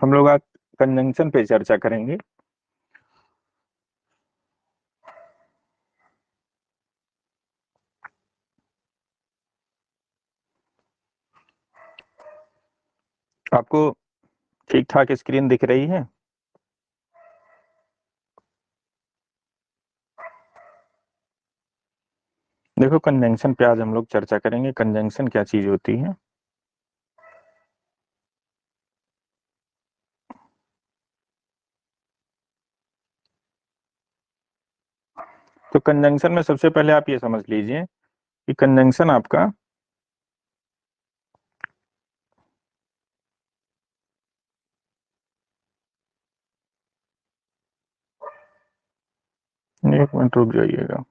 हम लोग आज कंजंक्शन पे चर्चा करेंगे। आपको ठीक ठाक स्क्रीन दिख रही है? देखो, कंजंक्शन पे आज हम लोग चर्चा करेंगे। कंजंक्शन क्या चीज होती है? तो कंजंक्शन में सबसे पहले आप ये समझ लीजिए कि कंजंक्शन आपका एक मिनट रुक जाइएगा।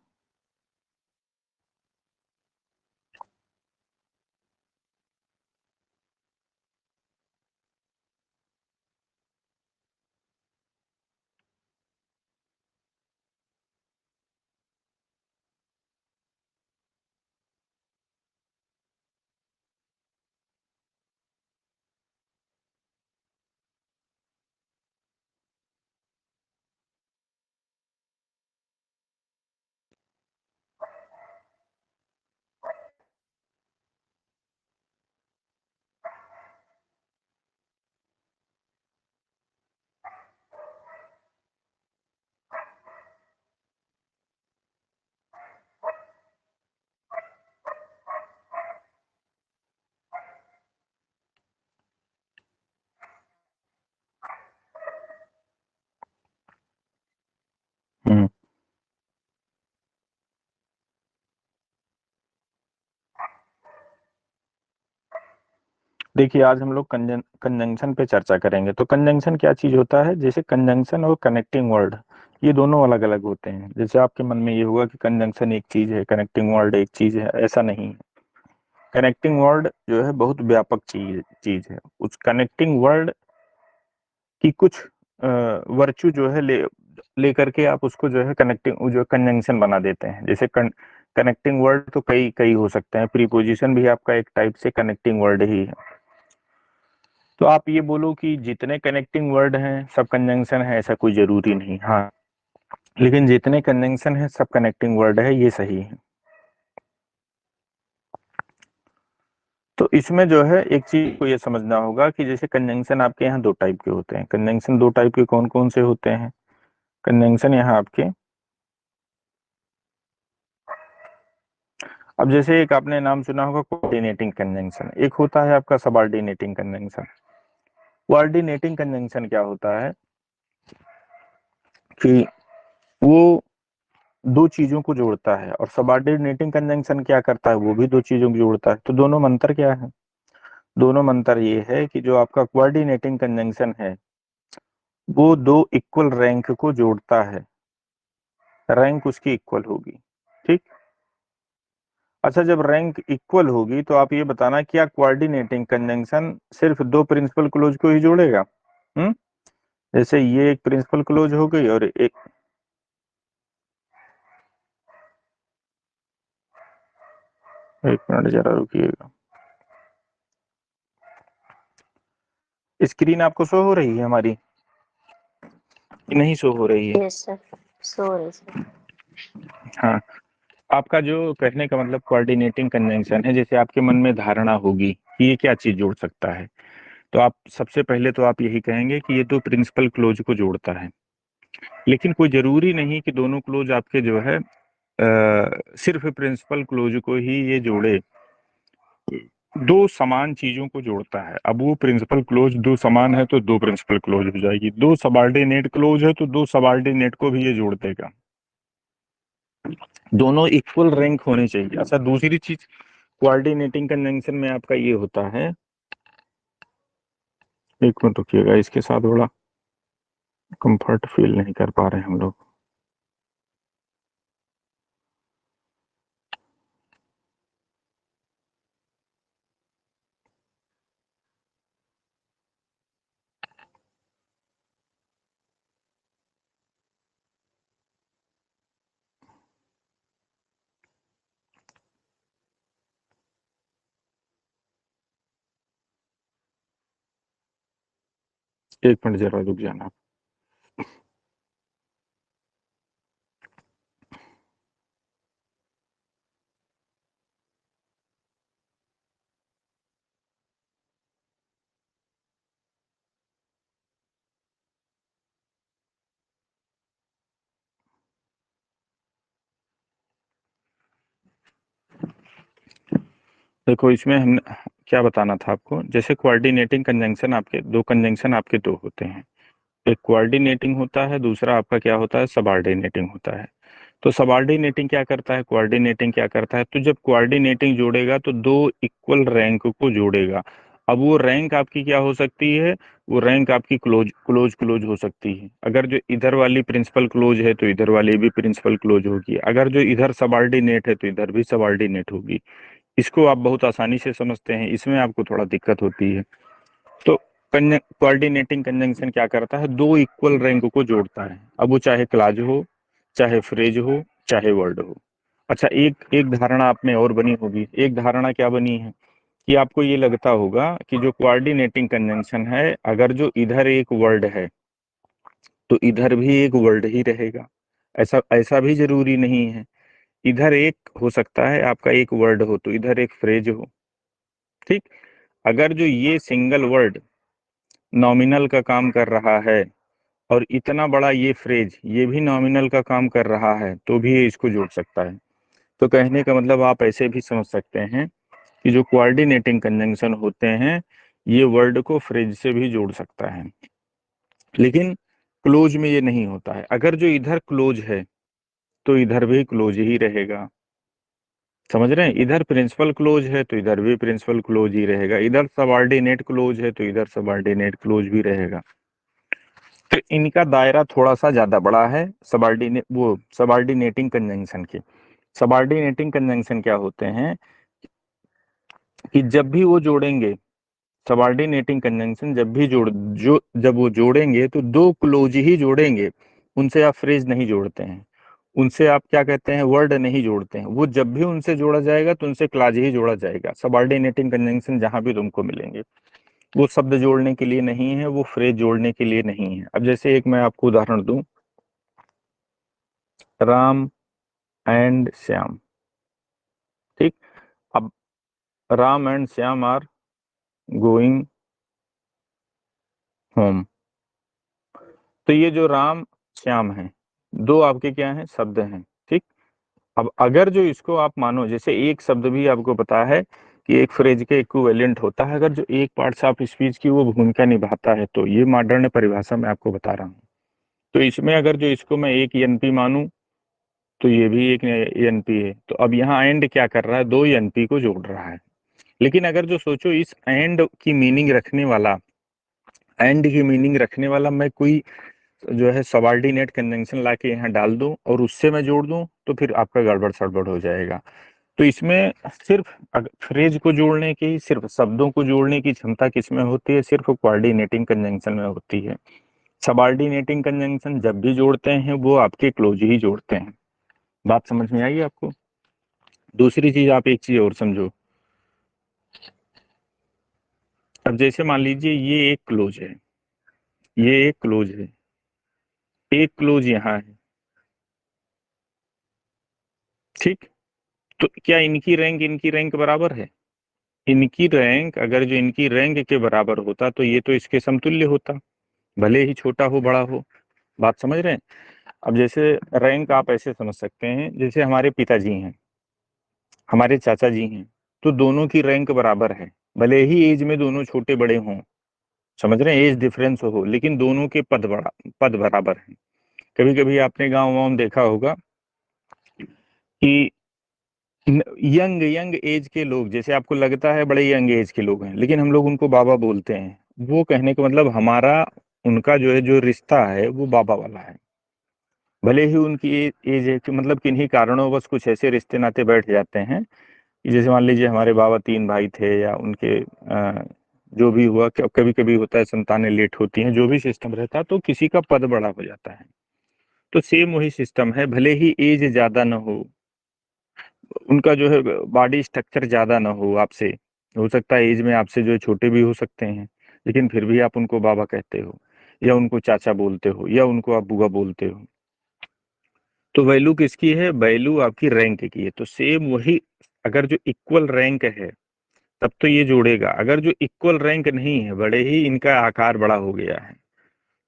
हम्म देखिए, आज हम लोग कंजंक्शन पे चर्चा करेंगे। तो कंजंक्शन क्या चीज होता है? जैसे कंजंक्शन और कनेक्टिंग वर्ड, ये दोनों अलग अलग होते हैं। जैसे आपके मन में ये होगा कि कंजंक्शन एक चीज है, कनेक्टिंग वर्ड एक चीज है, ऐसा नहीं है। कनेक्टिंग वर्ड जो है बहुत व्यापक चीज चीज है। उस कनेक्टिंग वर्ड की कुछ वर्चू जो है लेकर के आप उसको जो है कनेक्टिंग जो कंजंक्शन बना देते हैं। जैसे कनेक्टिंग वर्ड तो कई कई हो सकते हैं। प्रीपोजिशन भी आपका एक टाइप से कनेक्टिंग वर्ड ही है। तो आप ये बोलो कि जितने कनेक्टिंग वर्ड हैं सब कंजंक्शन है, ऐसा कोई जरूरी नहीं। हाँ, लेकिन जितने कंजंक्शन है सब कनेक्टिंग वर्ड है, ये सही है। तो इसमें जो है एक चीज को ये समझना होगा कि जैसे कंजंक्शन आपके यहाँ दो टाइप के होते हैं। कंजंक्शन दो टाइप के कौन कौन से होते हैं? कंजंक्शन यहाँ आपके, अब जैसे एक आपने नाम सुना होगा कोऑर्डिनेटिंग कंजंक्शन, एक होता है आपका सबऑर्डिनेटिंग कंजंक्शन। कोऑर्डिनेटिंग कंजंक्शन क्या होता है कि वो दो चीजों को जोड़ता है, और सबऑर्डिनेटिंग कंजंक्शन क्या करता है? वो भी दो चीजों को जोड़ता है। तो दोनों में अंतर क्या है? दोनों में अंतर ये है कि जो आपका कोऑर्डिनेटिंग कंजंक्शन है वो दो इक्वल रैंक को जोड़ता है, रैंक उसकी इक्वल होगी। ठीक। अच्छा, जब रैंक इक्वल होगी तो आप ये बताना क्या कोऑर्डिनेटिंग कंजंक्शन सिर्फ दो प्रिंसिपल क्लोज को ही जोड़ेगा? हम्म जैसे ये एक प्रिंसिपल क्लोज हो गई और एक मिनट जरा रुकिएगा। स्क्रीन आपको शो हो रही है हमारी कि नहीं शो हो रही है? यस सर, सो रही सर। हाँ, आपका जो कहने का मतलब कोऑर्डिनेटिंग कंजंक्शन है, जैसे आपके मन में धारणा होगी कि ये क्या चीज जोड़ सकता है, तो आप सबसे पहले तो आप यही कहेंगे कि ये तो प्रिंसिपल क्लोज को जोड़ता है। लेकिन कोई जरूरी नहीं कि दोनों क्लोज आपके जो है सिर्फ प्रिंसिपल क्लोज को ही ये जोड़े। दो समान चीजों को जोड़ता है। अब वो प्रिंसिपल क्लोज दो समान है तो दो प्रिंसिपल क्लोज हो जाएगी, दो सबऑर्डिनेट क्लोज है तो दो सबऑर्डिनेट को भी ये जोड़ देगा। दोनों इक्वल रैंक होने चाहिए। अच्छा, दूसरी चीज कोऑर्डिनेटिंग कंजंक्शन में आपका ये होता है, एक मिनट रुकिएगा, इसके साथ थोड़ा कंफर्ट फील नहीं कर पा रहे हैं हम लोग। एक मिनट जरा रुक जाना। देखो इसमें हम क्या बताना था आपको, जैसे कोऑर्डिनेटिंग कंजंक्शन, आपके दो कंजंक्शन आपके दो होते हैं। एक कोऑर्डिनेटिंग होता है, दूसरा आपका क्या होता है, सबऑर्डिनेटिंग होता है। तो सबऑर्डिनेटिंग क्या करता है, कोऑर्डिनेटिंग क्या करता है, तो जब कोऑर्डिनेटिंग जोड़ेगा तो दो इक्वल रैंक को जोड़ेगा। अब वो रैंक आपकी क्या हो सकती है, वो रैंक आपकी क्लोज क्लोज क्लोज हो सकती है। अगर जो इधर वाली प्रिंसिपल क्लोज है तो इधर वाली भी प्रिंसिपल क्लोज होगी, अगर जो इधर सबऑर्डिनेट है तो इधर भी सबऑर्डिनेट होगी। इसको आप बहुत आसानी से समझते हैं, इसमें आपको थोड़ा दिक्कत होती है। तो कोऑर्डिनेटिंग कंजंक्शन क्या करता है, दो इक्वल रैंक को जोड़ता है। अब वो चाहे क्लाज हो, चाहे फ्रेज हो, चाहे वर्ड हो। अच्छा, एक एक धारणा आप में और बनी होगी। एक धारणा क्या बनी है कि आपको ये लगता होगा कि जो कोऑर्डिनेटिंग कंजंक्शन है, अगर जो इधर एक वर्ड है तो इधर भी एक वर्ड ही रहेगा। ऐसा ऐसा भी जरूरी नहीं है। इधर एक हो सकता है आपका एक वर्ड हो तो इधर एक फ्रेज हो। ठीक। अगर जो ये सिंगल वर्ड नॉमिनल का काम कर रहा है और इतना बड़ा ये फ्रेज ये भी नॉमिनल का काम कर रहा है तो भी ये इसको जोड़ सकता है। तो कहने का मतलब आप ऐसे भी समझ सकते हैं कि जो कोऑर्डिनेटिंग कंजंक्शन होते हैं ये वर्ड को फ्रेज से भी जोड़ सकता है, लेकिन क्लोज में ये नहीं होता है। अगर जो इधर क्लोज है तो इधर भी क्लोज ही रहेगा। समझ रहे हैं, इधर प्रिंसिपल क्लोज है तो इधर भी प्रिंसिपल क्लोज ही रहेगा, इधर सबऑर्डिनेट क्लोज है तो इधर सबऑर्डिनेट क्लोज भी रहेगा। तो इनका दायरा थोड़ा सा ज्यादा बड़ा है सबऑर्डिनेटिंग कंजंक्शन के। सबऑर्डिनेटिंग कंजंक्शन क्या होते हैं कि जब भी वो जोड़ेंगे, सबऑर्डिनेटिंग कंजंक्शन जब भी जब वो जोड़ेंगे तो दो क्लोज ही जोड़ेंगे। उनसे आप फ्रेज नहीं जोड़ते हैं, उनसे आप क्या कहते हैं, वर्ड नहीं जोड़ते हैं। वो जब भी उनसे जोड़ा जाएगा तो उनसे क्लाज ही जोड़ा जाएगा। सबऑर्डिनेटिंग कंजंक्शन जहां भी तुमको मिलेंगे वो शब्द जोड़ने के लिए नहीं है, वो फ्रेज जोड़ने के लिए नहीं है। अब जैसे एक मैं आपको उदाहरण दूं, राम एंड श्याम। ठीक। अब Ram and Shyam are going home. तो ये जो राम श्याम है, दो आपके क्या हैं, शब्द हैं। ठीक। अब अगर जो इसको आप मानो, जैसे एक शब्द भी आपको पता है कि एक फ्रेज के इक्विवेलेंट होता है, अगर जो एक पार्ट्स ऑफ स्पीच की वो भूमिका निभाता है, तो ये मॉडर्न परिभाषा में आपको बता रहा हूँ। तो इसमें अगर जो इसको मैं एक एनपी मानूं तो ये भी एक एनपी है। तो अब यहाँ एंड क्या कर रहा है, दो एनपी को जोड़ रहा है। लेकिन अगर जो सोचो इस एंड की मीनिंग रखने वाला, एंड की मीनिंग रखने वाला मैं कोई जो है सबऑर्डिनेट कंजंक्शन ला के यहाँ डाल दूं और उससे मैं जोड़ दूं, तो फिर आपका गड़बड़ सड़बड़ हो जाएगा। तो इसमें सिर्फ फ्रेज को जोड़ने की, सिर्फ शब्दों को जोड़ने की क्षमता किसमें होती है, सिर्फ कोऑर्डिनेटिंग कंजंक्शन में होती है। सबऑर्डिनेटिंग कंजंक्शन जब भी जोड़ते हैं वो आपके क्लोज ही जोड़ते हैं। बात समझ में आई आपको। दूसरी चीज, आप एक चीज और समझो। अब जैसे मान लीजिए ये एक क्लोज है, ये एक क्लोज है, एक क्लोज यहाँ है। ठीक। तो क्या इनकी रैंक बराबर है? इनकी रैंक, अगर जो इनकी रैंक के बराबर होता तो ये तो इसके समतुल्य होता, भले ही छोटा हो बड़ा हो। बात समझ रहे हैं। अब जैसे रैंक आप ऐसे समझ सकते हैं, जैसे हमारे पिताजी हैं, हमारे चाचा जी हैं, तो दोनों की रैंक बराबर है। भले ही एज में दोनों छोटे बड़े हों, समझ रहे हैं, एज डिफरेंस हो, लेकिन दोनों के पद बराबर हैं। कभी कभी आपने गाँव वाँव देखा होगा कि यंग यंग एज के लोग, जैसे आपको लगता है बड़े यंग एज के लोग हैं लेकिन हम लोग उनको बाबा बोलते हैं। वो कहने का मतलब हमारा उनका जो है जो रिश्ता है वो बाबा वाला है। भले ही उनकी एज है कि मतलब किन्हीं कारणों बस कुछ ऐसे रिश्ते नाते बैठ जाते हैं कि जैसे मान लीजिए हमारे बाबा तीन भाई थे या उनके जो भी हुआ, कभी कभी होता है संतानें लेट होती हैं, जो भी सिस्टम रहता है तो किसी का पद बड़ा हो जाता है। तो सेम वही सिस्टम है, भले ही एज ज्यादा ना हो, उनका जो है बॉडी स्ट्रक्चर ज्यादा ना हो सकता है एज में आपसे जो है छोटे भी हो सकते हैं, लेकिन फिर भी आप उनको बाबा कहते हो। या उनको चाचा बोलते हो या उनको आप बुआ बोलते हो। तो वैल्यू किसकी है? वैल्यू आपकी रैंक की है। तो सेम वही, अगर जो इक्वल रैंक है तब तो ये जोड़ेगा, अगर जो इक्वल रैंक नहीं है, बड़े ही इनका आकार बड़ा हो गया है,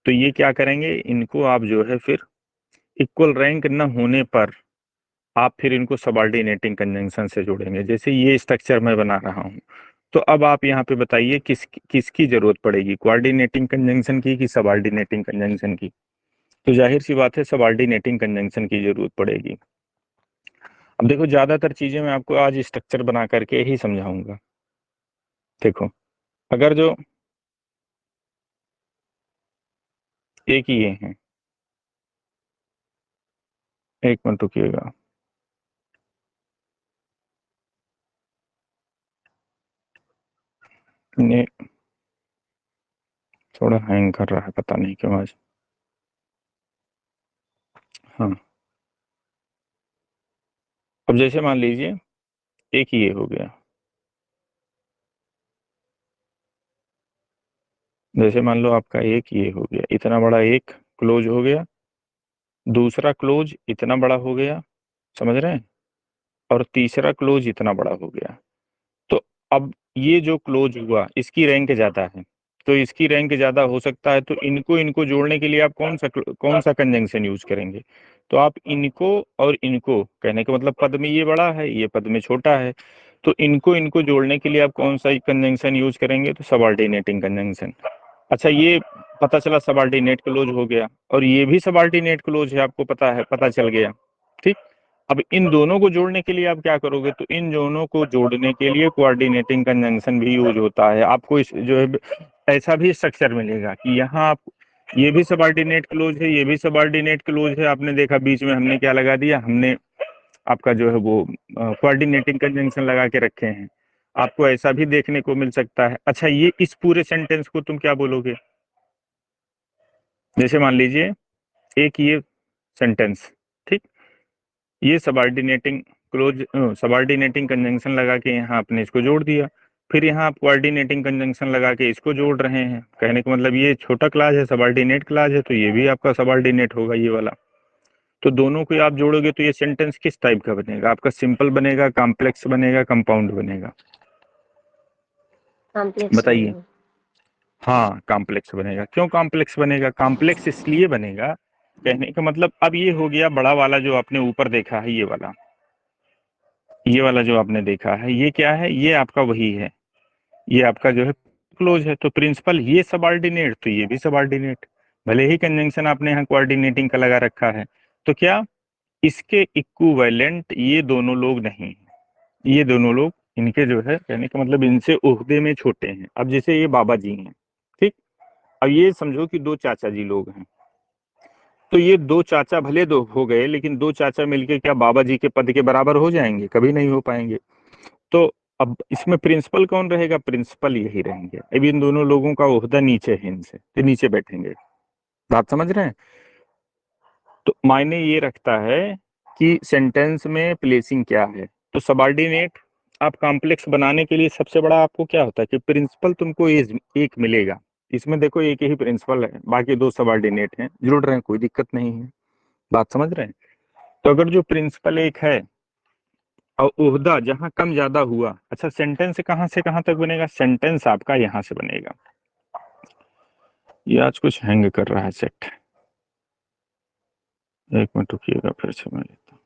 तो ये क्या करेंगे, इनको आप जो है फिर इक्वल रैंक न होने पर आप फिर इनको सबऑर्डिनेटिंग कंजंक्शन से जोड़ेंगे। जैसे ये स्ट्रक्चर मैं बना रहा हूँ, तो अब आप यहाँ पे बताइए किसकी जरूरत पड़ेगी, कोऑर्डिनेटिंग कंजंक्शन की कि सबऑर्डिनेटिंग कंजंक्शन की? तो जाहिर सी बात है सबऑर्डिनेटिंग कंजंक्शन की जरूरत पड़ेगी। अब देखो, ज्यादातर चीजें मैं आपको आज स्ट्रक्चर बना करके ही समझाऊंगा। देखो, अगर जो एक ही ये है, एक मिनट रुकिएगा, ने थोड़ा हैंग कर रहा है, पता नहीं क्यों आज। हाँ, अब जैसे मान लीजिए एक ही ये हो गया, जैसे मान लो आपका एक ये हो गया, इतना बड़ा एक क्लोज हो गया, दूसरा क्लोज इतना बड़ा हो गया, समझ रहे हैं, और तीसरा क्लोज इतना बड़ा हो गया। तो अब ये जो क्लोज हुआ इसकी रैंक ज्यादा है, तो इसकी रैंक ज्यादा हो सकता है, तो इनको इनको जोड़ने के लिए आप कौन सा कंजंक्शन यूज करेंगे? तो आप इनको और इनको, कहने का मतलब पद में ये बड़ा है, ये पद में छोटा है, तो इनको इनको जोड़ने के लिए आप कौन सा कंजंक्शन यूज करेंगे? तो सबऑर्डिनेटिंग कंजंक्शन। अच्छा, ये पता चला सबऑर्डिनेट क्लोज हो गया, और ये भी सबऑर्डिनेट क्लोज है, आपको पता है, पता चल गया, ठीक। अब इन दोनों को जोड़ने के लिए आप क्या करोगे? तो इन दोनों को जोड़ने के लिए कोऑर्डिनेटिंग कंजंक्शन भी यूज होता है। आपको इस जो है ऐसा भी स्ट्रक्चर मिलेगा कि यहाँ आप, ये भी सबऑर्डिनेट क्लोज है, ये भी सबऑर्डिनेट क्लोज है, आपने देखा बीच में हमने क्या लगा दिया, हमने आपका जो है वो कोऑर्डिनेटिंग कंजंक्शन लगा के रखे हैं। आपको ऐसा भी देखने को मिल सकता है। अच्छा, ये इस पूरे सेंटेंस को तुम क्या बोलोगे? जैसे मान लीजिए एक ये सेंटेंस, ठीक, ये सबऑर्डिनेटिंग क्लोज, सबऑर्डिनेटिंग कंजंक्शन लगा के यहाँ आपने इसको जोड़ दिया, फिर यहाँ आप कोऑर्डिनेटिंग कंजंक्शन लगा के इसको जोड़ रहे हैं। कहने का मतलब ये छोटा क्लास है, सबऑर्डिनेट क्लास है, तो ये भी आपका सबऑर्डिनेट होगा ये वाला। तो दोनों को आप जोड़ोगे तो ये सेंटेंस किस टाइप का बनेगा? आपका सिंपल बनेगा, कॉम्प्लेक्स बनेगा, कंपाउंड बनेगा? कॉम्प्लेक्स बताइए। बनेगा। हाँ, कॉम्प्लेक्स बनेगा। क्यों कॉम्प्लेक्स बनेगा? कॉम्प्लेक्स इसलिए बनेगा, कहने का मतलब अब ये हो गया बड़ा वाला जो आपने ऊपर देखा है, ये वाला जो आपने देखा है, ये क्या है? ये आपका वही है, ये आपका जो है क्लोज है। तो प्रिंसिपल ये सबऑर्डिनेट, तो ये भी सबऑर्डिनेट, भले ही कंजंक्शन आपने यहाँ कोऑर्डिनेटिंग का लगा रखा है। तो क्या इसके इक्विवेलेंट ये दोनों लोग नहीं? ये दोनों लोग, इनके जो है कहने का मतलब इनसे ओहदे में छोटे हैं। अब जैसे ये बाबा जी हैं, ठीक, अब ये समझो कि दो चाचा जी लोग हैं, तो ये दो चाचा भले दो हो गए, लेकिन दो चाचा मिलके क्या बाबा जी के पद के बराबर हो जाएंगे? कभी नहीं हो पाएंगे। तो अब इसमें प्रिंसिपल कौन रहेगा? प्रिंसिपल यही रहेंगे। अब इन दोनों लोगों का ओहदा नीचे है इनसे, तो नीचे बैठेंगे। बात समझ रहे हैं? तो मायने ये रखता है कि सेंटेंस में प्लेसिंग क्या है। तो सबऑर्डिनेट आप कॉम्प्लेक्स बनाने के लिए सबसे बड़ा आपको क्या होता है कि प्रिंसिपल तुमको एक मिलेगा। इसमें देखो एक ही प्रिंसिपल है, बाकी दो सबऑर्डिनेट हैं, जुड़ रहे हैं, कोई दिक्कत नहीं है। बात समझ रहे हैं? तो अगर जो प्रिंसिपल एक है और ओहदा जहां कम ज्यादा हुआ, अच्छा सेंटेंस से कहां तक बनेगा? सेंटेंस आपका यहां से बनेगा। ये आज कुछ हैंग कर रहा है सेट, एक मिनट रुकिएगा, फिर से मैं लेता हूं।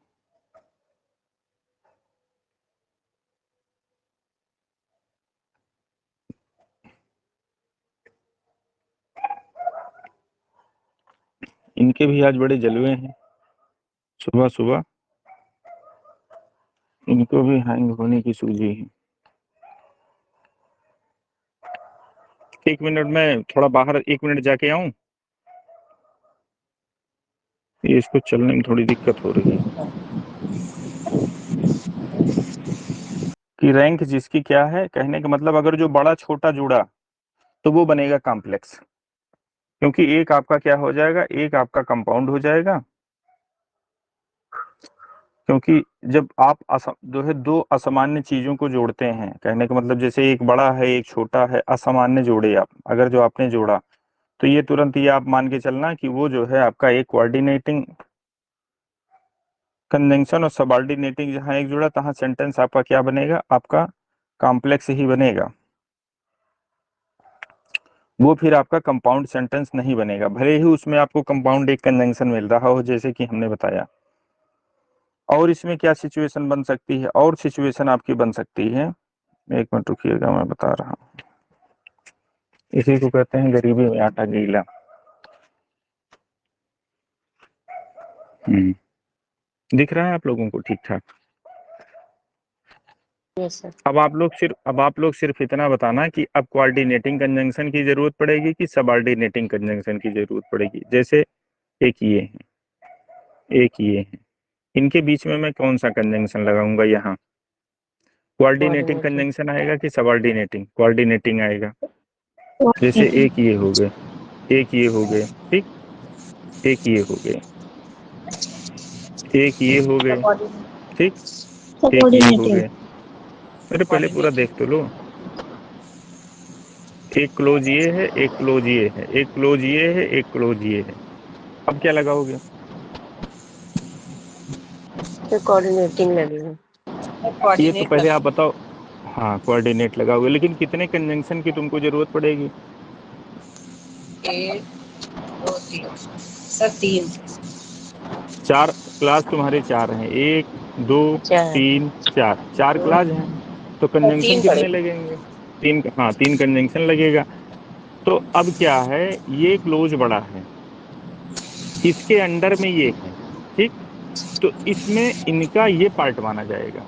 इनके भी आज बड़े जलवे हैं, सुबह सुबह इनको भी हैंग होने की सूझी है। एक मिनट में थोड़ा बाहर, एक मिनट जाके आऊं, ये इसको चलने में थोड़ी दिक्कत हो रही है। कि रैंक जिसकी क्या है, कहने का मतलब अगर जो बड़ा छोटा जुड़ा तो वो बनेगा कॉम्प्लेक्स, क्योंकि एक आपका क्या हो जाएगा, एक आपका कंपाउंड हो जाएगा। क्योंकि जब आप जो है दो असामान्य चीजों को जोड़ते हैं, कहने का मतलब जैसे एक बड़ा है एक छोटा है, असामान्य जोड़े आप, अगर जो आपने जोड़ा तो ये तुरंत ये आप मान के चलना कि वो जो है आपका एक कोऑर्डिनेटिंग कंजंक्शन और सबऑर्डिनेटिंग जहां एक जुड़ा तहां सेंटेंस आपका क्या बनेगा, आपका कॉम्प्लेक्स ही बनेगा। वो फिर आपका कंपाउंड सेंटेंस नहीं बनेगा, भले ही उसमें आपको कंपाउंड एक कंजंक्शन मिल रहा हो जैसे कि हमने बताया। और इसमें क्या सिचुएशन बन सकती है, और सिचुएशन आपकी बन सकती है, एक मिनट रुकिएगा मैं बता रहा हूँ। इसी को कहते हैं गरीबी में आटा गीला। दिख रहा है आप लोगों को ठीक ठाक? Yes sir. अब आप लोग सिर्फ इतना बताना कि अब कोऑर्डिनेटिंग कंजंक्शन की जरूरत पड़ेगी कि सबऑर्डिनेटिंग कंजंक्शन की जरूरत पड़ेगी। जैसे एक ये है, एक ये है, इनके बीच में मैं कौन सा कंजंक्शन लगाऊंगा? यहाँ कोऑर्डिनेटिंग कोऑर्डिनेटिंग। कंजंक्शन आएगा कि सबऑर्डिनेटिंग? कोऑर्डिनेटिंग आएगा। जैसे एक ये हो गए, एक ये हो गए, ठीक, एक ये हो गए, एक ये हो गए, ठीक, एक ये हो सबऑर्डिनेटिंग। गए। अरे पहले पूरा देख तो लो। एक क्लोज ये है, एक क्लोज ये है, एक क्लोज ये है, एक क्लोज ये है। अब क्या लगाओगे? तो कोऑर्डिनेटिंग लगेगा। ये तो पहले आप बताओ। हाँ कोऑर्डिनेट लगाओगे, लेकिन कितने कंजंक्शन की तुमको जरूरत पड़ेगी? एक दो तीन सर, तीन। चार क्लास तुम्हारे चार हैं, एक दो चार। तीन चार, चार क्लास हैं। तो सर कंजंक्शन तीन कितने पड़ेगी। लगेंगे? तीन, हाँ तीन कंजंक्शन लगेगा। तो अब क्या है, ये क्लोज बड़ा है, इसके अंडर में ये है, ठीक, तो इसमें इनका ये पार्ट माना जाएगा।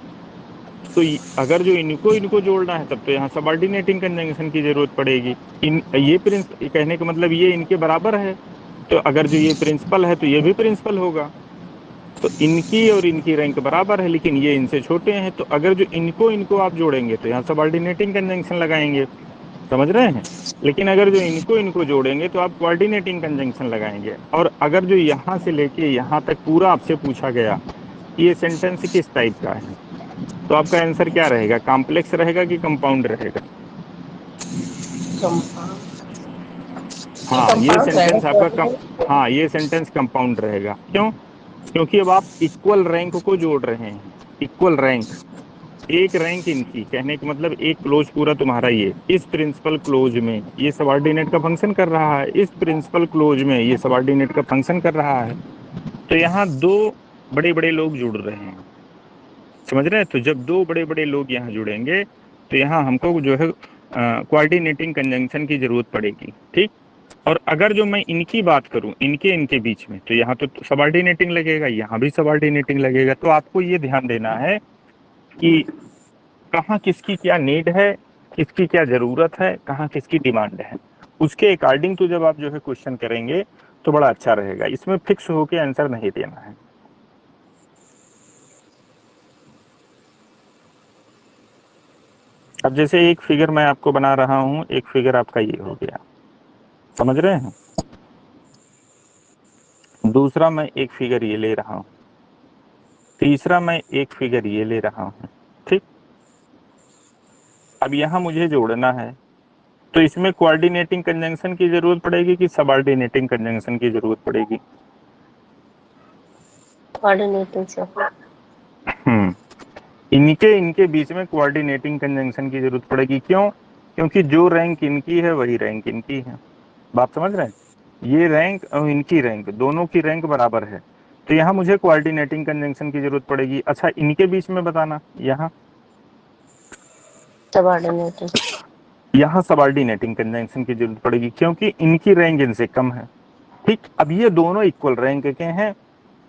तो अगर जो इनको इनको जोड़ना है तब तो यहाँ सबऑर्डिनेटिंग कंजंक्शन की जरूरत पड़ेगी। इन ये कहने का मतलब ये इनके बराबर है, तो अगर जो ये प्रिंसिपल है तो ये भी प्रिंसिपल होगा। तो इनकी और इनकी रैंक बराबर है, लेकिन ये इनसे छोटे हैं, तो अगर जो इनको इनको आप जोड़ेंगे तो यहाँ सबऑर्डिनेटिंग कंजंक्शन लगाएंगे, समझ रहे हैं? लेकिन अगर जो इनको इनको जोड़ेंगे तो आप कोऑर्डिनेटिंग कंजंक्शन लगाएंगे। और अगर जो यहाँ से लेके यहाँ तक पूरा आपसे पूछा गया ये सेंटेंस किस टाइप का है, तो आपका आंसर क्या रहेगा? कॉम्प्लेक्स रहेगा कि कंपाउंड रहेगा? कंपाउंड। ये हाँ ये कंपाउंड रहेगा सेंटेंस आपका कम, कोऑर्डिनेट। हाँ ये सेंटेंस कंपाउंड रहेगा। क्यों? क्योंकि अब आप इक्वल रैंक को जोड़ रहे हैं, इक्वल रैंक, एक रैंक इनकी, कहने का मतलब एक क्लोज पूरा तुम्हारा ये इस प्रिंसिपल क्लोज में ये सबऑर्डिनेट का फंक्शन कर रहा है, इस प्रिंसिपल क्लोज में ये सबऑर्डिनेट का फंक्शन कर रहा है। तो यहाँ दो बड़े बड़े लोग जुड़ रहे हैं, समझ रहे हैं? तो जब दो बड़े बड़े लोग यहाँ जुड़ेंगे तो यहाँ हमको जो है कोऑर्डिनेटिंग कंजंक्शन की जरूरत पड़ेगी, ठीक। और अगर जो मैं इनकी बात करूं, इनके इनके बीच में, तो यहाँ तो सबऑर्डिनेटिंग लगेगा, यहाँ भी सबऑर्डिनेटिंग लगेगा। तो आपको ये ध्यान देना है कि कहाँ किसकी क्या नीड है, किसकी क्या जरूरत है, कहाँ किसकी डिमांड है, उसके अकॉर्डिंग तो जब आप जो है क्वेश्चन करेंगे तो बड़ा अच्छा रहेगा। इसमें फिक्स होके आंसर नहीं देना है। अब जैसे एक फिगर मैं आपको बना रहा हूँ, एक फिगर आपका ये हो गया, समझ रहे हैं? दूसरा मैं एक फिगर ये ले रहा हूँ, तीसरा मैं एक फिगर ये ले रहा हूँ, ठीक। अब यहाँ मुझे जोड़ना है, तो इसमें कोऑर्डिनेटिंग कंजंक्शन की जरूरत पड़ेगी कि सबऑर्डिनेटिंग कंजंक्शन की जरूरत पड़ेगी? Coordinating sir. हम्म, इनके इनके बीच में कोऑर्डिनेटिंग कंजंक्शन की जरूरत पड़ेगी। क्यों? क्योंकि जो रैंक इनकी है वही रैंक इनकी है। बात समझ रहे हैं? ये रैंक और इनकी रैंक, दोनों की रैंक बराबर है, तो यहाँ मुझे कोऑर्डिनेटिंग कंजंक्शन की जरूरत पड़ेगी। अच्छा इनके बीच में बताना, यहाँ सबऑर्डिनेटिंग। यहाँ सबऑर्डिनेटिंग कंजंक्शन की जरूरत पड़ेगी, क्योंकि इनकी रैंक इनसे कम है, ठीक। अब ये दोनों इक्वल रैंक के हैं,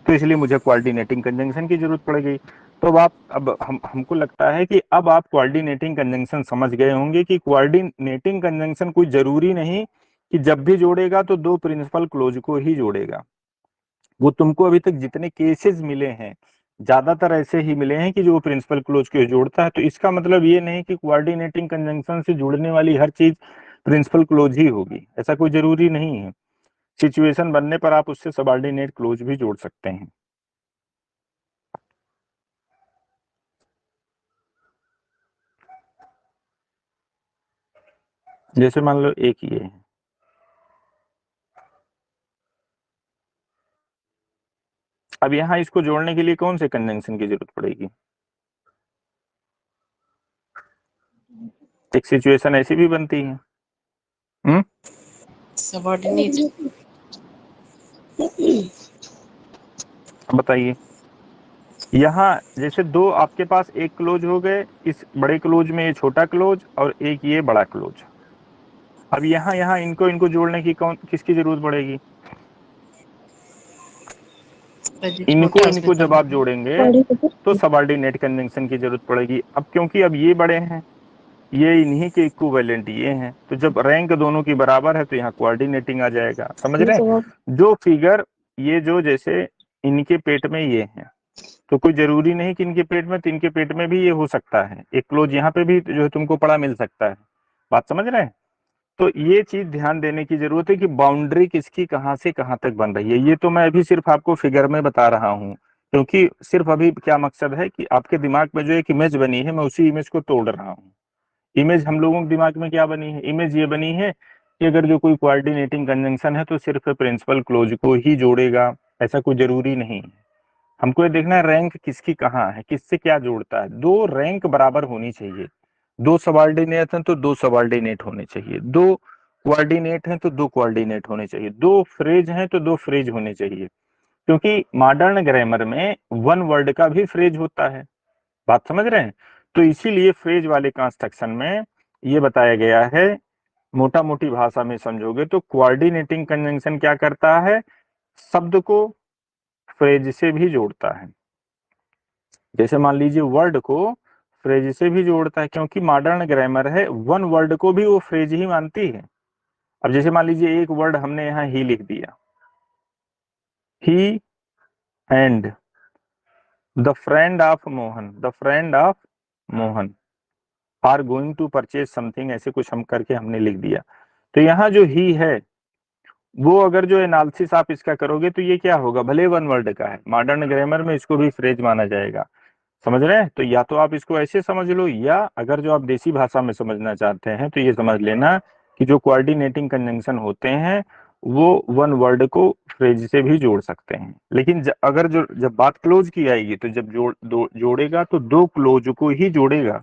तो इसलिए मुझे कोऑर्डिनेटिंग कंजंक्शन की जरूरत पड़ेगी। तो अब आप, अब हमको लगता है कि अब आप कोऑर्डिनेटिंग कंजंक्शन समझ गए होंगे कि कोऑर्डिनेटिंग कंजंक्शन कोई जरूरी नहीं कि जब भी जोड़ेगा तो दो प्रिंसिपल क्लोज को ही जोड़ेगा। वो तुमको अभी तक जितने केसेस मिले हैं ज्यादातर ऐसे ही मिले हैं कि जो प्रिंसिपल क्लोज को जोड़ता है। तो इसका मतलब ये नहीं कि कोऑर्डिनेटिंग कंजंक्शन से जुड़ने वाली हर चीज प्रिंसिपल क्लोज ही होगी, ऐसा कोई जरूरी नहीं है। सिचुएशन बनने पर आप उससे सबऑर्डिनेट क्लोज भी जोड़ सकते हैं। जैसे मान लो एक ये है, अब यहाँ इसको जोड़ने के लिए कौन से कंजंक्शन की जरूरत पड़ेगी? एक सिचुएशन ऐसी भी बनती है। सबऑर्डिनेट। बताइए, यहाँ जैसे दो आपके पास एक क्लोज हो गए, इस बड़े क्लोज में ये छोटा क्लोज और एक ये बड़ा क्लोज। अब यहाँ यहाँ इनको इनको जोड़ने की किसकी जरूरत पड़ेगी? इनको इनको जब आप जोड़ेंगे तो सबऑर्डिनेट कंजंक्शन की जरूरत पड़ेगी। अब क्योंकि अब ये बड़े हैं, ये इन्हीं के इक्विवेलेंट ये हैं, तो जब रैंक दोनों की बराबर है तो यहाँ कोऑर्डिनेटिंग आ जाएगा। समझ रहे हैं? जो फिगर ये जो जैसे इनके पेट में ये है, तो कोई जरूरी नहीं कि इनके पेट में, तो इनके पेट में भी ये हो सकता है, एक क्लोज यहाँ पे भी जो है तुमको पड़ा मिल सकता है। बात समझ रहे हैं? तो ये चीज ध्यान देने की जरूरत है कि बाउंड्री किसकी कहाँ से कहाँ तक बन रही है। ये तो मैं अभी सिर्फ आपको फिगर में बता रहा हूँ, क्योंकि सिर्फ अभी क्या मकसद है कि आपके दिमाग में जो एक इमेज बनी है, मैं उसी इमेज को तोड़ रहा हूँ। इमेज हम लोगों के दिमाग में क्या बनी है? इमेज ये बनी है कि अगर जो कोई कोऑर्डिनेटिंग कंजंक्शन है तो सिर्फ प्रिंसिपल क्लोज को ही जोड़ेगा, ऐसा कोई जरूरी नहीं है। हमको ये देखना है रैंक किसकी कहाँ है, किससे क्या जोड़ता है। दो रैंक बराबर होनी चाहिए, दो सबऑर्डिनेट हैं तो दो सबऑर्डिनेट होने चाहिए, दो कोऑर्डिनेट हैं तो दो कोऑर्डिनेट होने चाहिए, दो फ्रेज हैं तो दो फ्रेज होने चाहिए। क्योंकि मॉडर्न ग्रामर में वन वर्ड का भी फ्रेज होता है। बात समझ रहे हैं? तो इसीलिए फ्रेज वाले कंस्ट्रक्शन में ये बताया गया है, मोटा मोटी भाषा में समझोगे तो कोऑर्डिनेटिंग कंजंक्शन क्या करता है, शब्द को फ्रेज से भी जोड़ता है। जैसे मान लीजिए वर्ड को फ्रेज से भी जोड़ता है, क्योंकि मॉडर्न ग्रामर है, वन वर्ड को भी वो फ्रेज ही मानती है। अब जैसे मान लीजिए एक वर्ड हमने यहाँ ही लिख दिया, he and the friend of Mohan, the friend of Mohan are going to purchase something, ऐसे कुछ हम करके हमने लिख दिया। तो यहाँ जो ही है वो अगर जो एनालिसिस आप इसका करोगे तो ये क्या होगा, भले वन वर्ड का है, मॉडर्न ग्रामर में इसको भी फ्रेज माना जाएगा। समझ रहे हैं? तो या तो आप इसको ऐसे समझ लो, या अगर जो आप देसी भाषा में समझना चाहते हैं तो ये समझ लेना कि जो कोऑर्डिनेटिंग कंजंक्शन होते हैं वो वन वर्ड को फ्रेज से भी जोड़ सकते हैं। लेकिन अगर जो जब बात क्लोज की आएगी तो जब जोड़ेगा तो दो क्लोज को ही जोड़ेगा।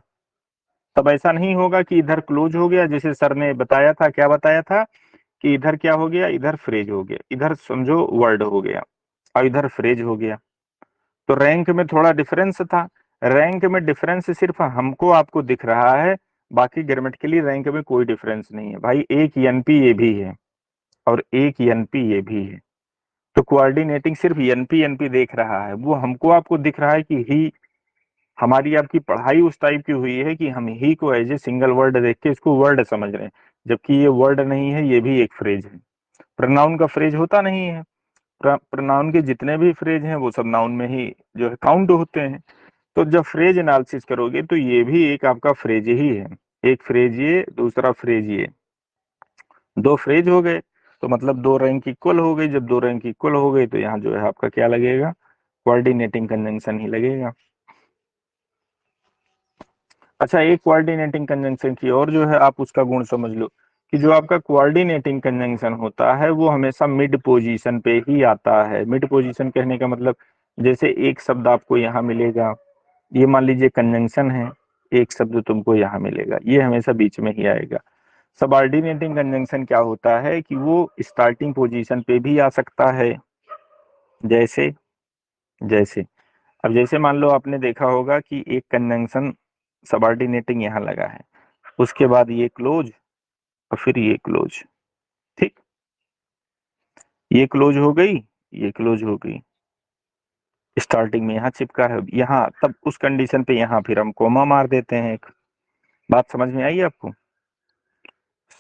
तब ऐसा नहीं होगा कि इधर क्लोज हो गया, जैसे सर ने बताया था, क्या बताया था कि इधर क्या हो गया, इधर फ्रेज हो गया, इधर समझो वर्ड हो गया और इधर फ्रेज हो गया। तो रैंक में थोड़ा डिफरेंस था। रैंक में डिफरेंस सिर्फ हमको आपको दिख रहा है, बाकी ग्रामेटिकली रैंक में कोई डिफरेंस नहीं है भाई। एक एनपी ये भी है और एक एनपी ये भी है, तो कोऑर्डिनेटिंग सिर्फ एनपी एनपी देख रहा है, वो हमको आपको दिख रहा है कि ही। हमारी आपकी पढ़ाई उस टाइप की हुई है कि हम ही को एज ए सिंगल वर्ड देख के इसको वर्ड समझ रहे हैं, जबकि ये वर्ड नहीं है, ये भी एक फ्रेज है। प्रोनाउन का फ्रेज होता नहीं है, प्रोनाउन के जितने भी फ्रेज हैं वो सब नाउन में ही जो है काउंट होते हैं। तो जब फ्रेज एनालिसिस करोगे तो ये भी एक आपका फ्रेज ही है। एक फ्रेज ये, दूसरा फ्रेज ये, दो फ्रेज हो गए, तो मतलब दो रैंक इक्वल हो गई। जब दो रैंक इक्वल हो गई तो यहाँ जो है आपका क्या लगेगा, कोऑर्डिनेटिंग कंजंक्शन ही लगेगा। अच्छा, एक कोऑर्डिनेटिंग कंजंक्शन की और जो है आप उसका गुण समझ लो कि जो आपका कोऑर्डिनेटिंग कंजंक्शन होता है वो हमेशा मिड पोजीशन पे ही आता है। मिड पोजीशन कहने का मतलब, जैसे एक शब्द आपको यहाँ मिलेगा, ये मान लीजिए कंजंक्शन है, एक शब्द तुमको यहाँ मिलेगा, ये हमेशा बीच में ही आएगा। सबऑर्डिनेटिंग कंजंक्शन क्या होता है कि वो स्टार्टिंग पोजीशन पे भी आ सकता है। जैसे जैसे अब जैसे मान लो आपने देखा होगा कि एक कंजंक्शन सबऑर्डिनेटिंग यहाँ लगा है, उसके बाद ये क्लोज और फिर ये क्लोज, ठीक, ये क्लोज हो गई, ये क्लोज हो गई, स्टार्टिंग में यहाँ चिपका है यहाँ, तब उस कंडीशन पे यहाँ फिर हम कोमा मार देते हैं एक। बात समझ में आई आपको?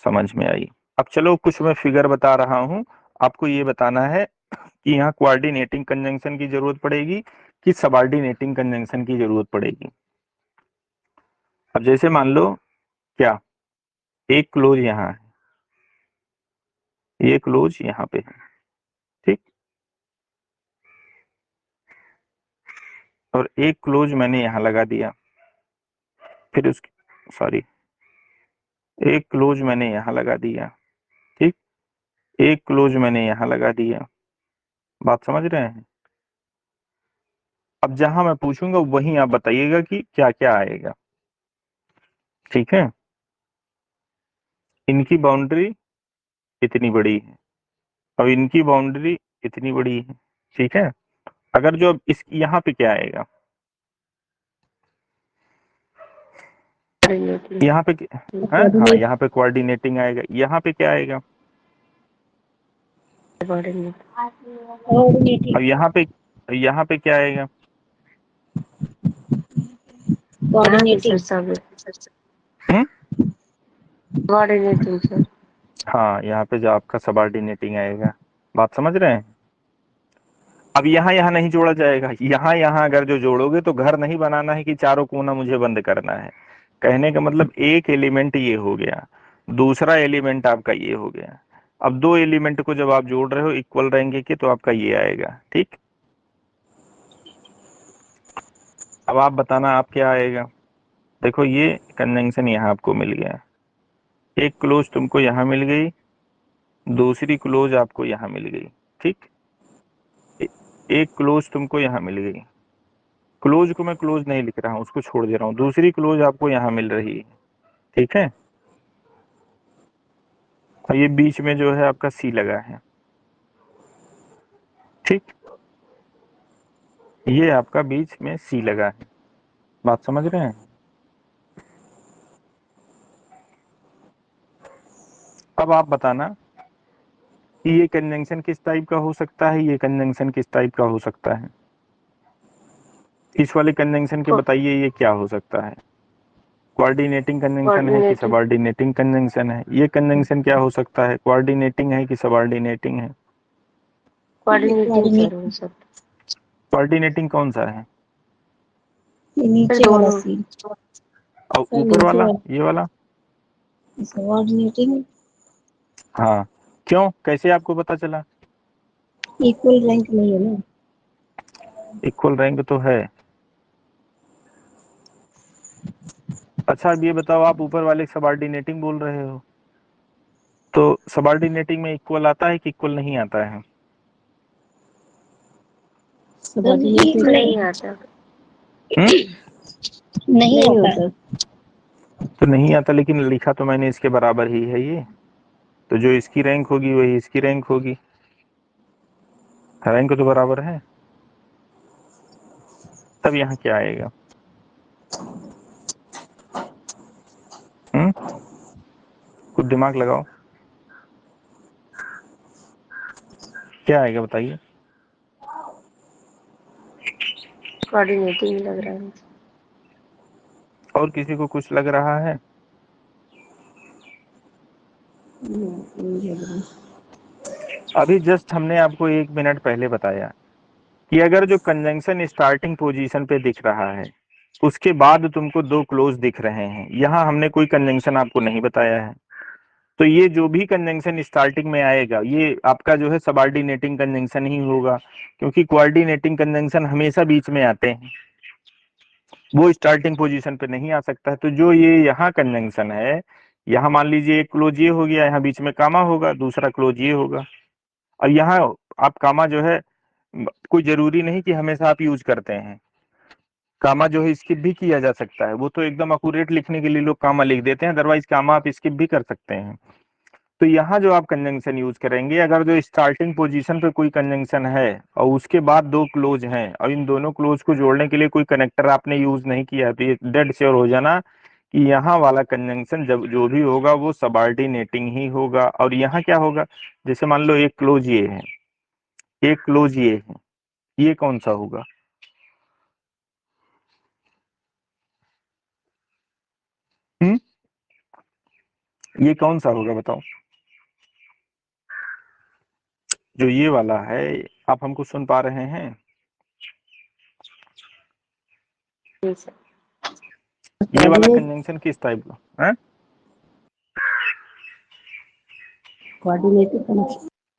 समझ में आई। अब चलो कुछ मैं फिगर बता रहा हूँ, आपको ये बताना है कि यहाँ कोऑर्डिनेटिंग कंजंक्शन की जरूरत पड़ेगी कि सबऑर्डिनेटिंग कंजंक्शन की जरूरत पड़ेगी। अब जैसे मान लो क्या, एक क्लोज यहाँ है, ये क्लोज यहाँ पे है, ठीक, और एक क्लोज मैंने यहाँ लगा दिया, फिर उस सॉरी, एक क्लोज मैंने यहाँ लगा दिया, ठीक, एक क्लोज मैंने यहाँ लगा दिया। बात समझ रहे हैं? अब जहां मैं पूछूंगा वहीं आप बताइएगा कि क्या क्या आएगा, ठीक है। इनकी बाउंड्री इतनी बड़ी है और इनकी बाउंड्री इतनी बड़ी है, ठीक है। अगर जो अब इस यहाँ पे क्या आएगा, कोऑर्डिनेटिंग यहाँ पे हाँ यहाँ पे कोऑर्डिनेटिंग आएगा। यहाँ पे क्या आएगा, कोऑर्डिनेटिंग अब यहाँ पे क्या आएगा, coordinating sir hmm? Coordinating sir. हाँ यहाँ पे जो आपका सबऑर्डिनेटिंग आएगा, बात समझ रहे हैं। अब यहाँ यहाँ नहीं जोड़ा जाएगा, यहाँ यहाँ अगर जो जोड़ोगे तो घर नहीं बनाना है कि चारों कोना मुझे बंद करना है। कहने का मतलब एक एलिमेंट ये हो गया, दूसरा एलिमेंट आपका ये हो गया। अब दो एलिमेंट को जब आप जोड़ रहे हो इक्वल रहेंगे कि तो आपका ये आएगा, ठीक। अब आप बताना आप क्या आएगा। देखो ये कंजंक्शन यहाँ आपको मिल गया, एक क्लोज तुमको यहाँ मिल गई, दूसरी क्लोज आपको यहाँ मिल गई, ठीक। एक क्लोज तुमको यहाँ मिल गई, क्लोज को मैं क्लोज नहीं लिख रहा हूँ, उसको छोड़ दे रहा हूँ, दूसरी क्लोज आपको यहाँ मिल रही है, ठीक है। और ये बीच में जो है आपका सी लगा है, ठीक। ये आपका बीच में सी लगा है, बात समझ रहे हैं। अब आप बताना कि ये कंजंक्शन किस टाइप का हो सकता है, ये कंजंक्शन किस टाइप का हो सकता है। इस वाले कंजंक्शन के बताइए ये क्या हो सकता है, कोऑर्डिनेटिंग कंजंक्शन है कि सबऑर्डिनेटिंग कंजंक्शन है। ये कंजंक्शन क्या हो सकता है, कोऑर्डिनेटिंग है कि सबऑर्डिनेटिंग है। कोऑर्डिनेटिंग सर हो सकता कोऑर्डिनेटिंग कौन सा है, है नीचे वाला सी और ऊपर वाला ये वाला सबऑर्डिनेटिंग हाँ। क्यों, कैसे आपको पता चला, इक्वल रैंक नहीं है ना। इक्वल रैंक तो है। अच्छा अब ये बताओ, आप ऊपर वाले सबऑर्डिनेटिंग बोल रहे हो, तो सबऑर्डिनेटिंग में इक्वल आता है कि इक्वल नहीं आता है। नहीं आता, हम्म, नहीं आता तो नहीं आता, लेकिन लिखा तो मैंने इसके बराबर ही है ये, तो जो इसकी रैंक होगी वही इसकी रैंक होगी, रैंक तो बराबर है। तब यहाँ क्या आएगा, कुछ दिमाग लगाओ, क्या आएगा बताइए। कोऑर्डिनेटिंग लग रहा है। और किसी को कुछ लग रहा है, अभी जस्ट हमने आपको 1 मिनट पहले बताया कि अगर जो कंजंक्शन स्टार्टिंग पोजीशन पे दिख रहा है उसके बाद तुमको दो क्लोज दिख रहे हैं, यहाँ हमने कोई कंजंक्शन आपको नहीं बताया है, तो ये जो भी कंजंक्शन स्टार्टिंग में आएगा ये आपका जो है सबऑर्डिनेटिंग कंजंक्शन ही होगा, क्योंकि कोऑर्डिनेटिंग कंजंक्शन हमेशा बीच में आते हैं, वो स्टार्टिंग पोजीशन पे नहीं आ सकता है। तो जो ये यहाँ कंजंक्शन है, यहाँ मान लीजिए एक क्लोज ये हो गया, यहाँ बीच में कामा होगा, दूसरा क्लोज ये होगा। और यहाँ आप कामा जो है कोई जरूरी नहीं कि हमेशा आप यूज करते हैं, कामा जो है स्किप भी किया जा सकता है, वो तो एकदम अक्यूरेट लिखने के लिए लोग कामा लिख देते हैं, अदरवाइज कामा आप स्किप भी कर सकते हैं। तो यहाँ जो आप कंजंक्शन यूज करेंगे, अगर जो स्टार्टिंग पोजीशन पे कोई कंजंक्शन है और उसके बाद दो क्लोज हैं और इन दोनों क्लोज को जोड़ने के लिए कोई कनेक्टर आपने यूज नहीं किया है, तो ये डेड श्योर हो जाना कि यहाँ वाला कंजंक्शन जब जो भी होगा वो सबऑर्डिनेटिंग ही होगा। और यहाँ क्या होगा, जैसे मान लो एक क्लोज ये है, एक क्लोज ये है, ये कौन सा होगा, हम्म, ये कौन सा होगा बताओ, जो ये वाला है। आप हमको सुन पा रहे हैं, ये वाला कंजंक्शन किस टाइप का है, कोऑर्डिनेटिंग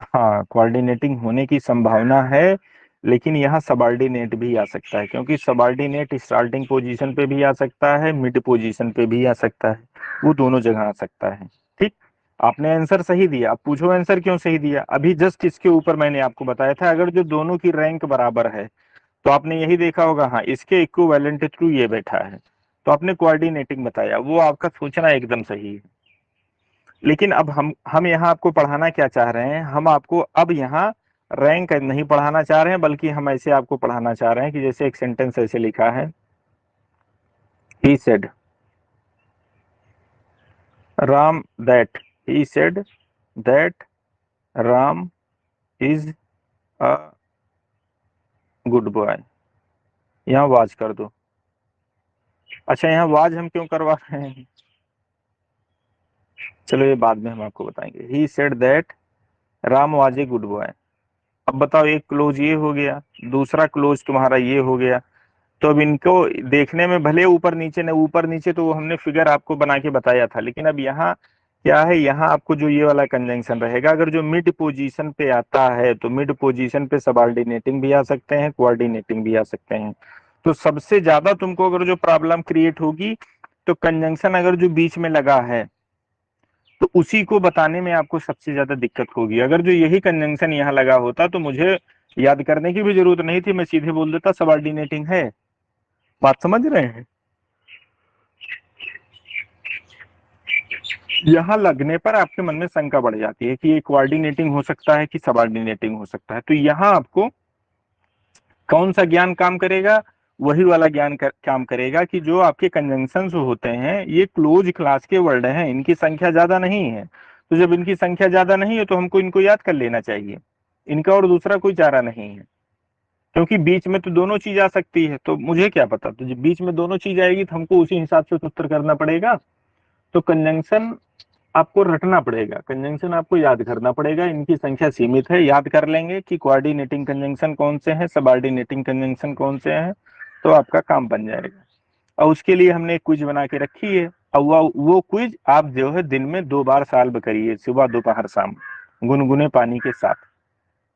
हाँ कोऑर्डिनेटिंग होने की संभावना है, लेकिन यहाँ सबऑर्डिनेट भी आ सकता है, क्योंकि सबऑर्डिनेट स्टार्टिंग पोजीशन पे भी आ सकता है, मिड पोजीशन पे भी आ सकता है, वो दोनों जगह आ सकता है, ठीक। आपने आंसर सही दिया, आप पूछो आंसर क्यों सही दिया, अभी जस्ट इसके ऊपर मैंने आपको बताया था अगर जो दोनों की रैंक बराबर है तो आपने यही देखा होगा, हाँ इसके इक्विवेलेंट टू ये बैठा है, तो आपने कोऑर्डिनेटिंग बताया, वो आपका सोचना एकदम सही है। लेकिन अब हम यहाँ आपको पढ़ाना क्या चाह रहे हैं, हम आपको अब यहाँ रैंक नहीं पढ़ाना चाह रहे हैं, बल्कि हम ऐसे आपको पढ़ाना चाह रहे हैं कि जैसे एक सेंटेंस ऐसे लिखा है, he said Ram that, he said that Ram is a good boy, यहाँ वाज कर दो। अच्छा, यहाँ वाज हम क्यों करवा रहे हैं, चलो ये बाद में हम आपको बताएंगे। He said that Ram was a good boy. अब बताओ, एक क्लोज ये हो गया, दूसरा क्लोज तुम्हारा ये हो गया। तो अब इनको देखने में भले ऊपर नीचे न, ऊपर नीचे तो हमने फिगर आपको बना के बताया था, लेकिन अब यहाँ क्या है, यहाँ आपको जो ये वाला कंजंक्शन रहेगा, अगर जो मिड पोजीशन पे आता है तो मिड पोजीशन पे सबऑर्डिनेटिंग भी आ सकते हैं, कोऑर्डिनेटिंग भी आ सकते हैं। तो सबसे ज्यादा तुमको अगर जो प्रॉब्लम क्रिएट होगी, तो कंजंक्शन अगर जो बीच में लगा है तो उसी को बताने में आपको सबसे ज्यादा दिक्कत होगी। अगर जो यही कंजंक्शन यहाँ लगा होता तो मुझे याद करने की भी जरूरत नहीं थी, मैं सीधे बोल देता सबऑर्डिनेटिंग है। बात समझ रहे हैं? यहाँ लगने पर आपके मन में शंका बढ़ जाती है कि ये कोऑर्डिनेटिंग हो सकता है कि सबऑर्डिनेटिंग हो सकता है। तो यहाँ आपको कौन सा ज्ञान काम करेगा, वही वाला ज्ञान काम करेगा कि जो आपके कंजंक्शंस होते हैं ये क्लोज क्लास के वर्ड हैं, इनकी संख्या ज्यादा नहीं है। तो जब इनकी संख्या ज्यादा नहीं है तो हमको इनको याद कर लेना चाहिए, इनका और दूसरा कोई चारा नहीं है। क्योंकि बीच में तो दोनों चीज आ सकती है, तो मुझे क्या पता, तो जब बीच में दोनों चीज आएगी तो हमको उसी हिसाब से उत्तर करना पड़ेगा। तो कंजंक्शन आपको रटना पड़ेगा, कंजंक्शन आपको याद करना पड़ेगा, इनकी संख्या सीमित है, याद कर लेंगे कि कोऑर्डिनेटिंग कंजंक्शन कौन से हैं, सबऑर्डिनेटिंग कंजंक्शन कौन से हैं, तो आपका काम बन जाएगा। और उसके लिए हमने एक क्विज बना के रखी है, और वो क्विज आप जो है दिन में 2 बार सॉल्व करिए, सुबह दोपहर शाम, गुनगुने पानी के साथ।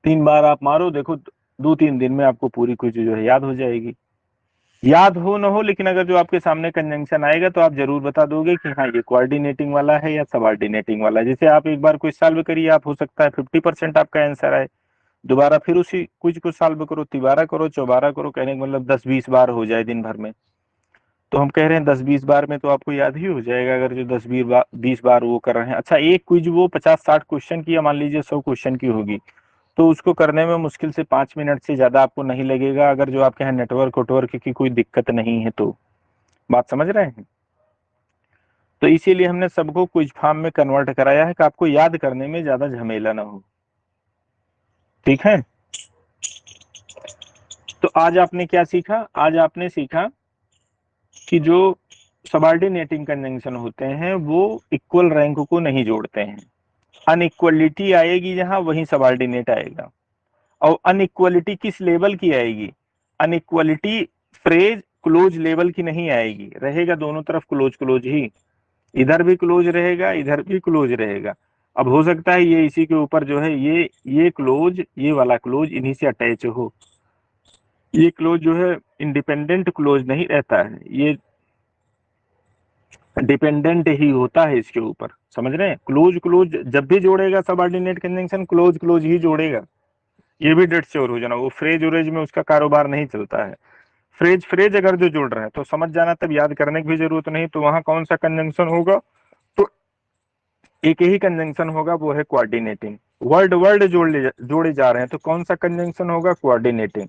3 बार आप मारो, देखो 2-3 दिन में आपको पूरी क्विज जो है याद हो जाएगी। याद हो ना हो, लेकिन अगर जो आपके सामने कंजंक्शन आएगा तो आप जरूर बता दोगे कि हाँ ये कोऑर्डिनेटिंग वाला है या सबऑर्डिनेटिंग वाला है। जैसे आप एक बार क्विज सॉल्व करिए, आप हो सकता है 50% आपका आंसर आए, दोबारा फिर उसी क्विज को सॉल्व करो, तिबारा करो, चौबारा करो, कहने का मतलब 10-20 बार हो जाए दिन भर में। तो हम कह रहे हैं 10-20 बार में तो आपको याद ही हो जाएगा, अगर जो 10-20 बार वो कर रहे हैं। अच्छा, एक क्विज वो 50-60 क्वेश्चन की या मान लीजिए 100 क्वेश्चन की होगी, तो उसको करने में मुश्किल से 5 मिनट से ज्यादा आपको नहीं लगेगा, अगर जो आपके यहाँ नेटवर्क वटवर्क की कोई दिक्कत नहीं है तो। बात समझ रहे हैं? तो इसीलिए हमने सबको क्विज फॉर्म में कन्वर्ट कराया है कि आपको याद करने में ज्यादा झमेला ना हो। ठीक है, तो आज आपने क्या सीखा, आज आपने सीखा कि जो सबऑर्डिनेटिंग कंजंक्शन होते हैं वो इक्वल रैंक को नहीं जोड़ते हैं। अनइक्वलिटी आएगी जहां, वहीं सबऑर्डिनेट आएगा। और अनइक्वलिटी किस लेवल की आएगी, अनइक्वलिटी फ्रेज क्लोज लेवल की नहीं आएगी, रहेगा दोनों तरफ क्लोज क्लोज ही, इधर भी क्लोज रहेगा, इधर भी क्लोज रहेगा। अब हो सकता है ये इसी के ऊपर जो है ये क्लोज, ये वाला क्लोज इन्हीं से अटैच हो। ये क्लोज जो है इंडिपेंडेंट क्लोज नहीं रहता है, ये डिपेंडेंट ही होता है इसके ऊपर। समझ रहे हैं? क्लोज क्लोज जब भी जोड़ेगा सबऑर्डिनेट कंजंक्शन, क्लोज क्लोज ही जोड़ेगा। ये भी डेट श्योर हो जाना, वो फ्रेज उरेज में उसका कारोबार नहीं चलता है। फ्रेज फ्रेज अगर जो जोड़ रहा है तो समझ जाना, तब याद करने की भी जरूरत नहीं। तो वहां कौन सा कंजंक्शन होगा, तो एक ही कंजंक्शन होगा, वो है कोऑर्डिनेटिंग। वर्ड वर्ड जोड़े जा रहे हैं तो कौन सा कंजंक्शन होगा, कोऑर्डिनेटिंग।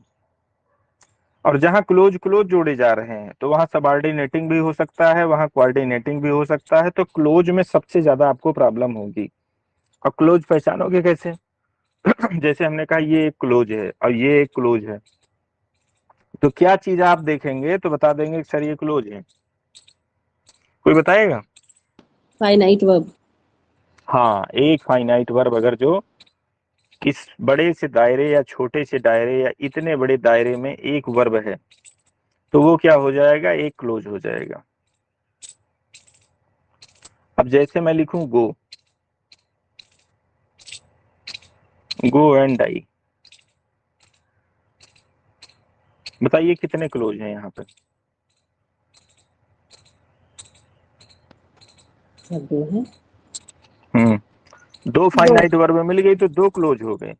और जहां क्लोज क्लोज जोड़े जा रहे हैं तो वहां सबऑर्डिनेटिंग भी हो सकता है, वहां कोऑर्डिनेटिंग भी हो सकता है। तो क्लोज में सबसे ज्यादा आपको प्रॉब्लम होगी। और क्लोज पहचानोगे कैसे? जैसे हमने कहा ये एक क्लोज है और ये एक क्लोज है, तो क्या चीज आप देखेंगे तो बता देंगे सर ये क्लोज है? कोई बताएगा? Finite verb. हाँ, एक फाइनाइट वर्ब अगर जो किस बड़े से दायरे या छोटे से दायरे या इतने बड़े दायरे में एक वर्ब है तो वो क्या हो जाएगा, एक क्लोज हो जाएगा। अब जैसे मैं लिखूं गो एंड डाई, बताइए कितने क्लोज हैं यहाँ पे? दो है। 2 फाइनाइट वर्ब मिल गई तो 2 क्लोज हो गए।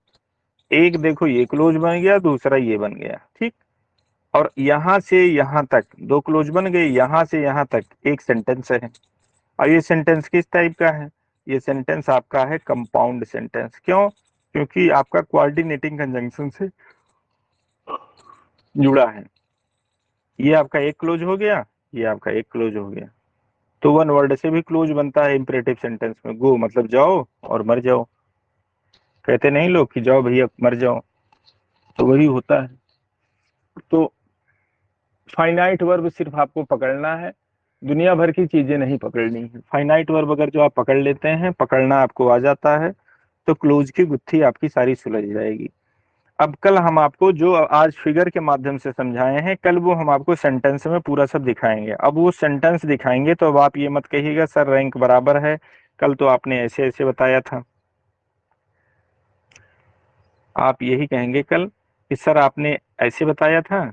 एक देखो ये क्लोज बन गया, दूसरा ये बन गया। ठीक, और यहां से यहां तक दो क्लोज बन गए, यहां से यहां तक एक सेंटेंस है। और ये सेंटेंस किस टाइप का है? ये सेंटेंस आपका है कंपाउंड सेंटेंस। क्यों? क्योंकि आपका कोऑर्डिनेटिंग कंजंक्शन से जुड़ा है। ये आपका एक क्लोज हो गया, ये आपका एक क्लोज हो गया। तो वन वर्ड से भी क्लोज बनता है इंपरेटिव सेंटेंस में। गो मतलब जाओ और मर जाओ। कहते नहीं लोग कि जाओ भैया मर जाओ, तो वही होता है। तो फाइनाइट वर्ब सिर्फ आपको पकड़ना है, दुनिया भर की चीजें नहीं पकड़नी है। फाइनाइट वर्ब अगर जो आप पकड़ लेते हैं, पकड़ना आपको आ जाता है, तो क्लोज की गुत्थी आपकी सारी सुलझ जाएगी। अब कल हम आपको जो आज फिगर के माध्यम से समझाए हैं, कल वो हम आपको सेंटेंस में पूरा सब दिखाएंगे। अब वो सेंटेंस दिखाएंगे तो अब आप ये मत कहिएगा सर रैंक बराबर है, कल तो आपने ऐसे ऐसे बताया था। आप यही कहेंगे कल कि सर आपने ऐसे बताया था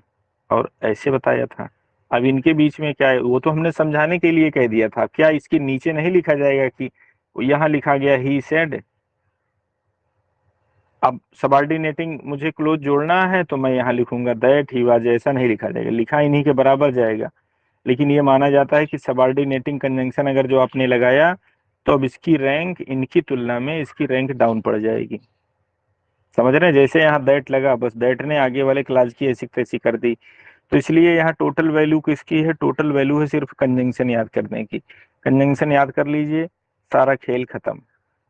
और ऐसे बताया था। अब इनके बीच में क्या है, वो तो हमने समझाने के लिए कह दिया था। क्या इसके नीचे नहीं लिखा जाएगा कि यहाँ लिखा गया ही सेड? अब सबऑर्डिनेटिंग मुझे क्लोज जोड़ना है तो मैं यहाँ लिखूंगा दैट ही वाज, ऐसा नहीं लिखा जाएगा, लिखा इन्हीं के बराबर जाएगा। लेकिन ये माना जाता है कि सबऑर्डिनेटिंग कंजंक्शन अगर जो आपने लगाया तो अब इसकी रैंक इनकी तुलना में इसकी रैंक डाउन पड़ जाएगी। समझ रहे हैं? जैसे यहाँ दैट लगा, बस दैट ने आगे वाले क्लास की ऐसी तैसी कर दी। तो इसलिए यहाँ टोटल वैल्यू किसकी है? टोटल वैल्यू है सिर्फ कंजंक्शन याद करने की। कंजंक्शन याद कर लीजिए, सारा खेल खत्म।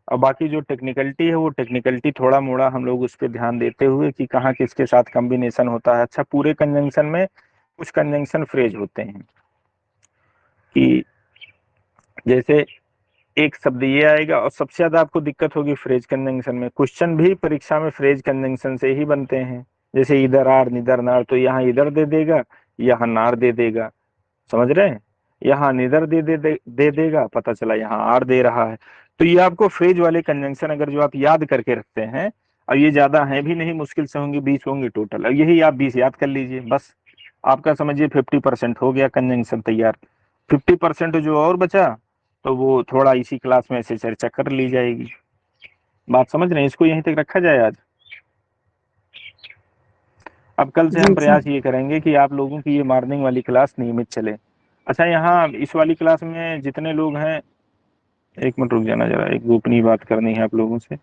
और बाकी जो टेक्निकलिटी है वो टेक्निकलिटी थोड़ा मोड़ा हम लोग उस पर ध्यान देते हुए कि कहाँ किसके साथ कॉम्बिनेशन होता है। अच्छा, पूरे कंजंक्शन में कुछ कंजंक्शन फ्रेज होते हैं कि जैसे एक शब्द ये आएगा, और सबसे ज्यादा आपको दिक्कत होगी फ्रेज कंजंक्शन में। क्वेश्चन भी परीक्षा में फ्रेज कंजंक्शन से ही बनते हैं। जैसे इधर आर निधर नार, तो यहाँ इधर दे देगा, यहाँ नार दे देगा। समझ रहे हैं? यहाँ निधर दे देगा, पता चला यहाँ आर दे रहा है। तो ये आपको फ्रेज वाले कंजंक्शन अगर जो आप याद करके रखते हैं, और ये ज्यादा है भी नहीं, मुश्किल से होंगे 20 होंगे टोटल, और यही आप 20 याद कर लीजिए बस। आपका समझिए 50% हो गया कंजंक्शन तैयार। 50% जो और बचा तो वो थोड़ा इसी क्लास में ऐसे चर्चा कर ली जाएगी। बात समझ रहे हैं? इसको यहीं तक रखा जाए आज। अब कल से हम जी प्रयास सर। ये करेंगे कि आप लोगों की ये मॉर्निंग वाली क्लास नियमित चले। अच्छा, यहाँ इस वाली क्लास में जितने लोग हैं, एक मिनट रुक जाना जरा, एक गोपनीय बात करनी है आप लोगों से।